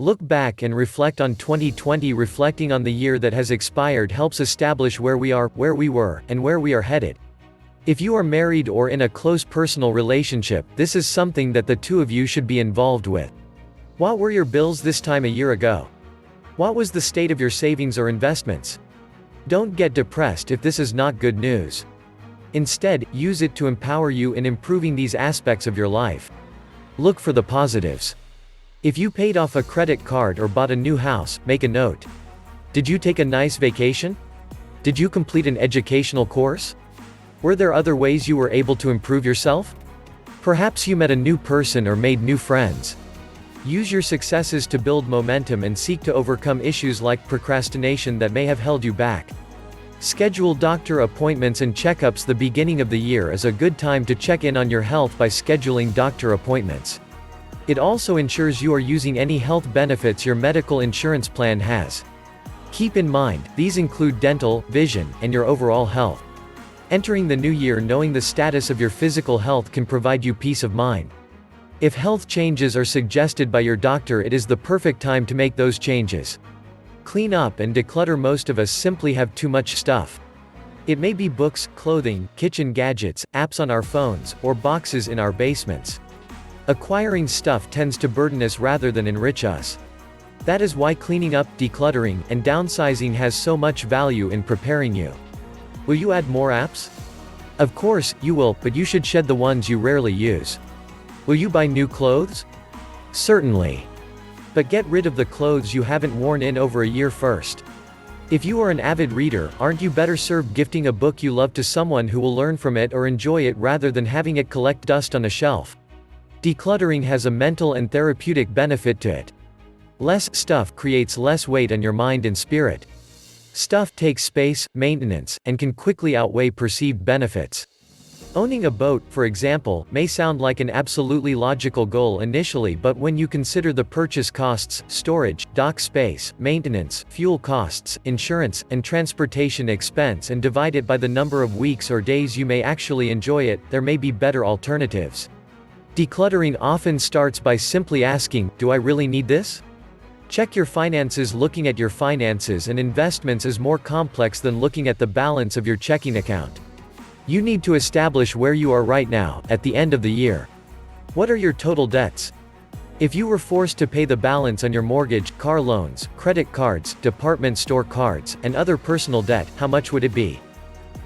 Look back and reflect on 2020. Reflecting on the year that has expired helps establish where we are, where we were, and where we are headed. If you are married or in a close personal relationship, this is something that the two of you should be involved with. What were your bills this time a year ago? What was the state of your savings or investments? Don't get depressed if this is not good news. Instead, use it to empower you in improving these aspects of your life. Look for the positives. If you paid off a credit card or bought a new house, make a note. Did you take a nice vacation? Did you complete an educational course? Were there other ways you were able to improve yourself? Perhaps you met a new person or made new friends. Use your successes to build momentum and seek to overcome issues like procrastination that may have held you back. Schedule doctor appointments and checkups. The beginning of the year is a good time to check in on your health by scheduling doctor appointments. It also ensures you are using any health benefits your medical insurance plan has. Keep in mind, these include dental, vision, and your overall health. Entering the new year knowing the status of your physical health can provide you peace of mind. If health changes are suggested by your doctor, it is the perfect time to make those changes. Clean up and declutter. Most of us simply have too much stuff. It may be books, clothing, kitchen gadgets, apps on our phones, or boxes in our basements. Acquiring stuff tends to burden us rather than enrich us. That is why cleaning up, decluttering, and downsizing has so much value in preparing you. Will you add more apps? Of course, you will, but you should shed the ones you rarely use. Will you buy new clothes? Certainly. But get rid of the clothes you haven't worn in over a year first. If you are an avid reader, aren't you better served gifting a book you love to someone who will learn from it or enjoy it rather than having it collect dust on a shelf? Decluttering has a mental and therapeutic benefit to it. Less stuff creates less weight on your mind and spirit. Stuff takes space, maintenance, and can quickly outweigh perceived benefits. Owning a boat, for example, may sound like an absolutely logical goal initially, but when you consider the purchase costs, storage, dock space, maintenance, fuel costs, insurance, and transportation expense and divide it by the number of weeks or days you may actually enjoy it, there may be better alternatives. Decluttering often starts by simply asking, do I really need this? Check your finances. Looking at your finances and investments is more complex than looking at the balance of your checking account. You need to establish where you are right now, at the end of the year. What are your total debts? If you were forced to pay the balance on your mortgage, car loans, credit cards, department store cards, and other personal debt, how much would it be?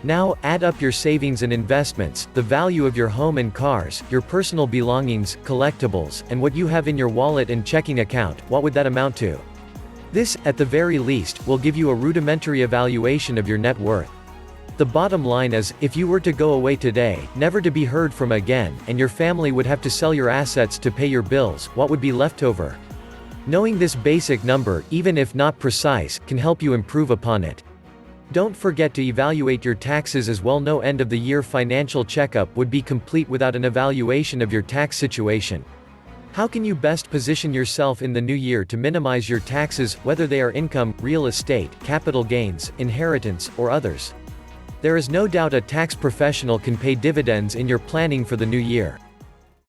Now, add up your savings and investments, the value of your home and cars, your personal belongings, collectibles, and what you have in your wallet and checking account. What would that amount to? This, at the very least, will give you a rudimentary evaluation of your net worth. The bottom line is, if you were to go away today, never to be heard from again, and your family would have to sell your assets to pay your bills, what would be left over? Knowing this basic number, even if not precise, can help you improve upon it. Don't forget to evaluate your taxes as well. No end of the year financial checkup would be complete without an evaluation of your tax situation. How can you best position yourself in the new year to minimize your taxes, whether they are income, real estate, capital gains, inheritance, or others? There is no doubt a tax professional can pay dividends in your planning for the new year.